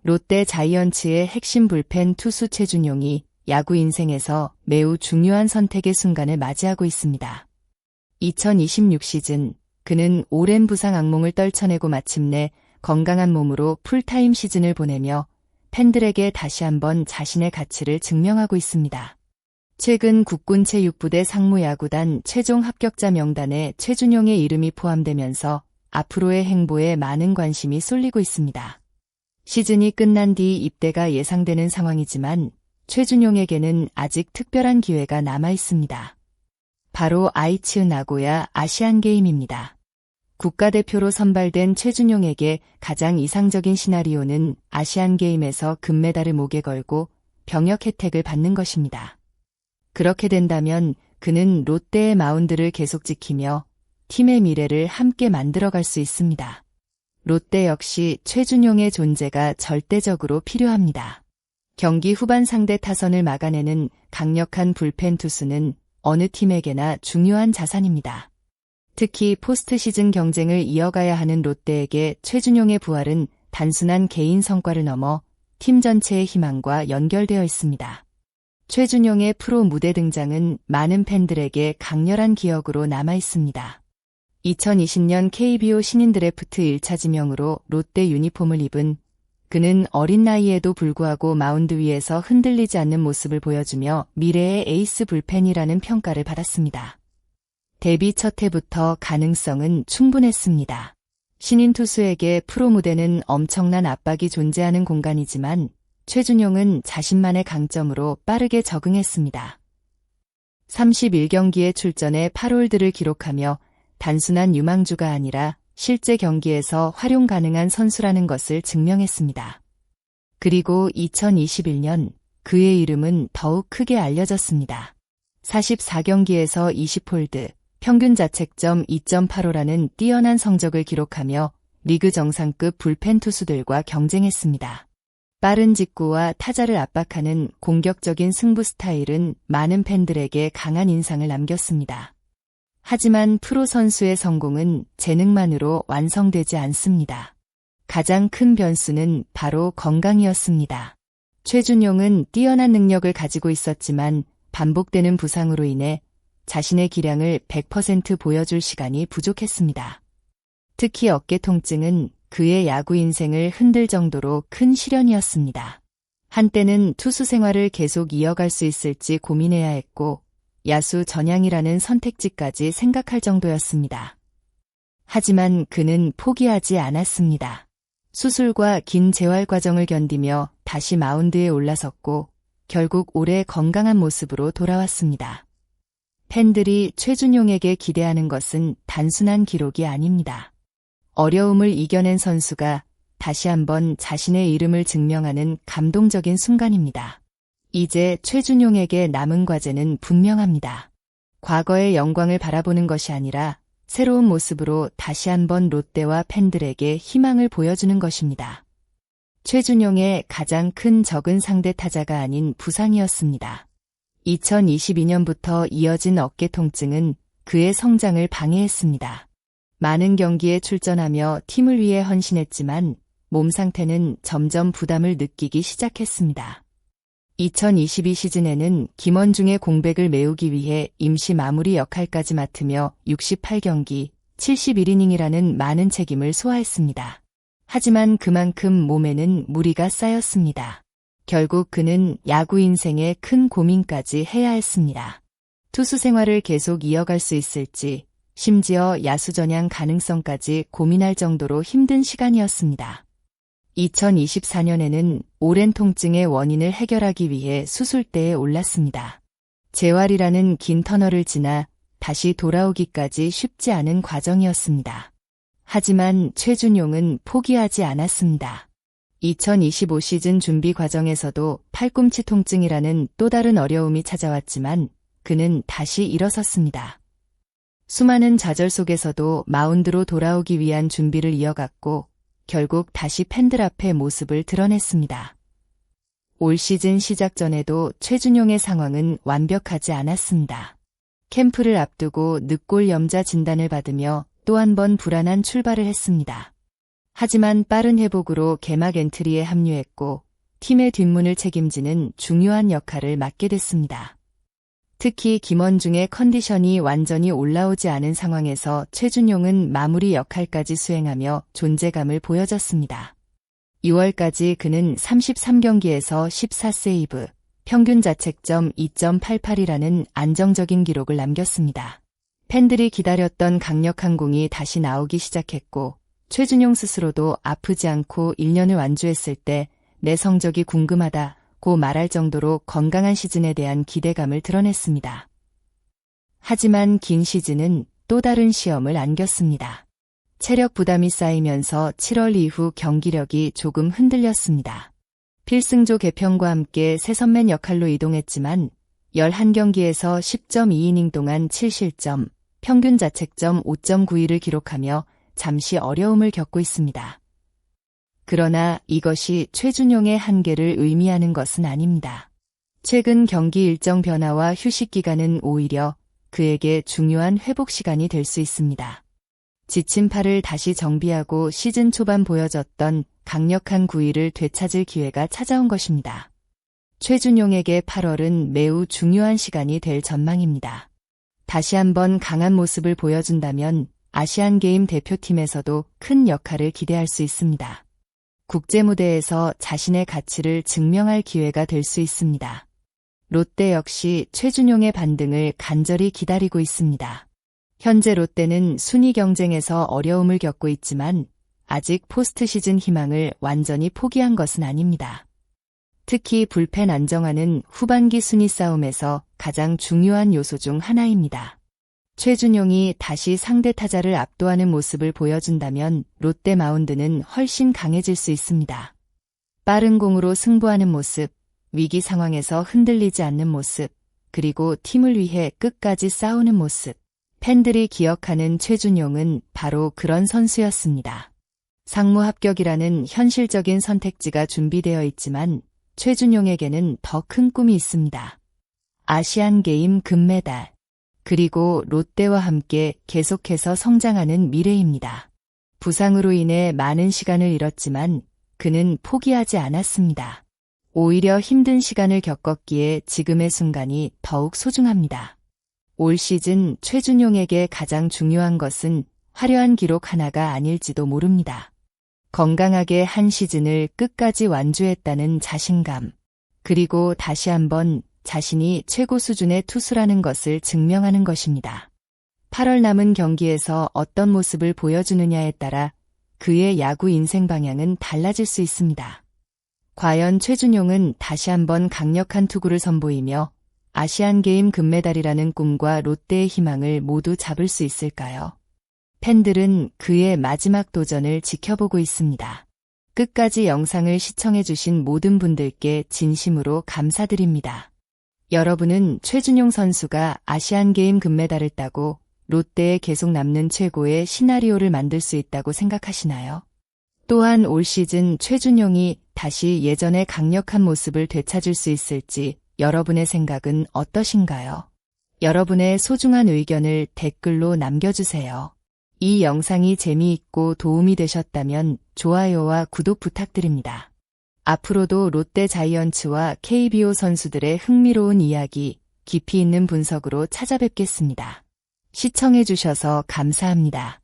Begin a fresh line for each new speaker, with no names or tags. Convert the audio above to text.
롯데 자이언츠의 핵심 불펜 투수 최준용이 야구 인생에서 매우 중요한 선택의 순간을 맞이하고 있습니다. 2026 시즌, 그는 오랜 부상 악몽을 떨쳐내고 마침내 건강한 몸으로 풀타임 시즌을 보내며 팬들에게 다시 한번 자신의 가치를 증명하고 있습니다. 최근 국군체육부대 상무야구단 최종 합격자 명단에 최준용의 이름이 포함되면서 앞으로의 행보에 많은 관심이 쏠리고 있습니다. 시즌이 끝난 뒤 입대가 예상되는 상황이지만 최준용에게는 아직 특별한 기회가 남아 있습니다. 바로 아이치 나고야 아시안게임입니다. 국가대표로 선발된 최준용에게 가장 이상적인 시나리오는 아시안게임에서 금메달을 목에 걸고 병역 혜택을 받는 것입니다. 그렇게 된다면 그는 롯데의 마운드를 계속 지키며 팀의 미래를 함께 만들어갈 수 있습니다. 롯데 역시 최준용의 존재가 절대적으로 필요합니다. 경기 후반 상대 타선을 막아내는 강력한 불펜 투수는 어느 팀에게나 중요한 자산입니다. 특히 포스트 시즌 경쟁을 이어가야 하는 롯데에게 최준용의 부활은 단순한 개인 성과를 넘어 팀 전체의 희망과 연결되어 있습니다. 최준용의 프로 무대 등장은 많은 팬들에게 강렬한 기억으로 남아 있습니다. 2020년 KBO 신인 드래프트 1차 지명으로 롯데 유니폼을 입은 그는 어린 나이에도 불구하고 마운드 위에서 흔들리지 않는 모습을 보여주며 미래의 에이스 불펜이라는 평가를 받았습니다. 데뷔 첫 해부터 가능성은 충분했습니다. 신인 투수에게 프로 무대는 엄청난 압박이 존재하는 공간이지만 최준용은 자신만의 강점으로 빠르게 적응했습니다. 31경기에 출전해 8홀드를 기록하며 단순한 유망주가 아니라 실제 경기에서 활용 가능한 선수라는 것을 증명했습니다. 그리고 2021년 그의 이름은 더욱 크게 알려졌습니다. 44경기에서 20홀드, 평균 자책점 2.85라는 뛰어난 성적을 기록하며 리그 정상급 불펜 투수들과 경쟁했습니다. 빠른 직구와 타자를 압박하는 공격적인 승부 스타일은 많은 팬들에게 강한 인상을 남겼습니다. 하지만 프로 선수의 성공은 재능만으로 완성되지 않습니다. 가장 큰 변수는 바로 건강이었습니다. 최준용은 뛰어난 능력을 가지고 있었지만 반복되는 부상으로 인해 자신의 기량을 100% 보여줄 시간이 부족했습니다. 특히 어깨 통증은 그의 야구 인생을 흔들 정도로 큰 시련이었습니다. 한때는 투수 생활을 계속 이어갈 수 있을지 고민해야 했고 야수 전향이라는 선택지까지 생각할 정도였습니다. 하지만 그는 포기하지 않았습니다. 수술과 긴 재활 과정을 견디며 다시 마운드에 올라섰고 결국 올해 건강한 모습으로 돌아왔습니다. 팬들이 최준용에게 기대하는 것은 단순한 기록이 아닙니다. 어려움을 이겨낸 선수가 다시 한번 자신의 이름을 증명하는 감동적인 순간입니다. 이제 최준용에게 남은 과제는 분명합니다. 과거의 영광을 바라보는 것이 아니라 새로운 모습으로 다시 한번 롯데와 팬들에게 희망을 보여주는 것입니다. 최준용의 가장 큰 적은 상대 타자가 아닌 부상이었습니다. 2022년부터 이어진 어깨 통증은 그의 성장을 방해했습니다. 많은 경기에 출전하며 팀을 위해 헌신했지만 몸 상태는 점점 부담을 느끼기 시작했습니다. 2022 시즌에는 김원중의 공백을 메우기 위해 임시 마무리 역할까지 맡으며 68경기, 71이닝이라는 많은 책임을 소화했습니다. 하지만 그만큼 몸에는 무리가 쌓였습니다. 결국 그는 야구 인생의 큰 고민까지 해야 했습니다. 투수 생활을 계속 이어갈 수 있을지, 심지어 야수 전향 가능성까지 고민할 정도로 힘든 시간이었습니다. 2024년에는 오랜 통증의 원인을 해결하기 위해 수술대에 올랐습니다. 재활이라는 긴 터널을 지나 다시 돌아오기까지 쉽지 않은 과정이었습니다. 하지만 최준용은 포기하지 않았습니다. 2025 시즌 준비 과정에서도 팔꿈치 통증이라는 또 다른 어려움이 찾아왔지만 그는 다시 일어섰습니다. 수많은 좌절 속에서도 마운드로 돌아오기 위한 준비를 이어갔고 결국 다시 팬들 앞에 모습을 드러냈습니다. 올 시즌 시작 전에도 최준용의 상황은 완벽하지 않았습니다. 캠프를 앞두고 늑골 염좌 진단을 받으며 또 한 번 불안한 출발을 했습니다. 하지만 빠른 회복으로 개막 엔트리에 합류했고 팀의 뒷문을 책임지는 중요한 역할을 맡게 됐습니다. 특히 김원중의 컨디션이 완전히 올라오지 않은 상황에서 최준용은 마무리 역할까지 수행하며 존재감을 보여줬습니다. 6월까지 그는 33경기에서 14세이브, 평균 자책점 2.88이라는 안정적인 기록을 남겼습니다. 팬들이 기다렸던 강력한 공이 다시 나오기 시작했고 최준용 스스로도 아프지 않고 1년을 완주했을 때 내 성적이 궁금하다고 말할 정도로 건강한 시즌에 대한 기대감을 드러냈습니다. 하지만 긴 시즌은 또 다른 시험을 안겼습니다. 체력 부담이 쌓이면서 7월 이후 경기력이 조금 흔들렸습니다. 필승조 개편과 함께 새선맨 역할로 이동했지만 11경기에서 10.2이닝 동안 7실점, 평균 자책점 5.92를 기록하며 잠시 어려움을 겪고 있습니다. 그러나 이것이 최준용의 한계를 의미하는 것은 아닙니다. 최근 경기 일정 변화와 휴식 기간은 오히려 그에게 중요한 회복 시간이 될 수 있습니다. 지친 팔을 다시 정비하고 시즌 초반 보여줬던 강력한 구위를 되찾을 기회가 찾아온 것입니다. 최준용에게 8월은 매우 중요한 시간이 될 전망입니다. 다시 한번 강한 모습을 보여준다면 아시안게임 대표팀에서도 큰 역할을 기대할 수 있습니다. 국제무대에서 자신의 가치를 증명할 기회가 될 수 있습니다. 롯데 역시 최준용의 반등을 간절히 기다리고 있습니다. 현재 롯데는 순위 경쟁에서 어려움을 겪고 있지만 아직 포스트 시즌 희망을 완전히 포기한 것은 아닙니다. 특히 불펜 안정화는 후반기 순위 싸움에서 가장 중요한 요소 중 하나입니다. 최준용이 다시 상대 타자를 압도하는 모습을 보여준다면 롯데 마운드는 훨씬 강해질 수 있습니다. 빠른 공으로 승부하는 모습, 위기 상황에서 흔들리지 않는 모습, 그리고 팀을 위해 끝까지 싸우는 모습. 팬들이 기억하는 최준용은 바로 그런 선수였습니다. 상무 합격이라는 현실적인 선택지가 준비되어 있지만 최준용에게는 더 큰 꿈이 있습니다. 아시안게임 금메달. 그리고 롯데와 함께 계속해서 성장하는 미래입니다. 부상으로 인해 많은 시간을 잃었지만 그는 포기하지 않았습니다. 오히려 힘든 시간을 겪었기에 지금의 순간이 더욱 소중합니다. 올 시즌 최준용에게 가장 중요한 것은 화려한 기록 하나가 아닐지도 모릅니다. 건강하게 한 시즌을 끝까지 완주했다는 자신감, 그리고 다시 한번 자신이 최고 수준의 투수라는 것을 증명하는 것입니다. 8월 남은 경기에서 어떤 모습을 보여주느냐에 따라 그의 야구 인생 방향은 달라질 수 있습니다. 과연 최준용은 다시 한번 강력한 투구를 선보이며 아시안게임 금메달이라는 꿈과 롯데의 희망을 모두 잡을 수 있을까요? 팬들은 그의 마지막 도전을 지켜보고 있습니다. 끝까지 영상을 시청해주신 모든 분들께 진심으로 감사드립니다. 여러분은 최준용 선수가 아시안게임 금메달을 따고 롯데에 계속 남는 최고의 시나리오를 만들 수 있다고 생각하시나요? 또한 올 시즌 최준용이 다시 예전의 강력한 모습을 되찾을 수 있을지 여러분의 생각은 어떠신가요? 여러분의 소중한 의견을 댓글로 남겨주세요. 이 영상이 재미있고 도움이 되셨다면 좋아요와 구독 부탁드립니다. 앞으로도 롯데 자이언츠와 KBO 선수들의 흥미로운 이야기, 깊이 있는 분석으로 찾아뵙겠습니다. 시청해주셔서 감사합니다.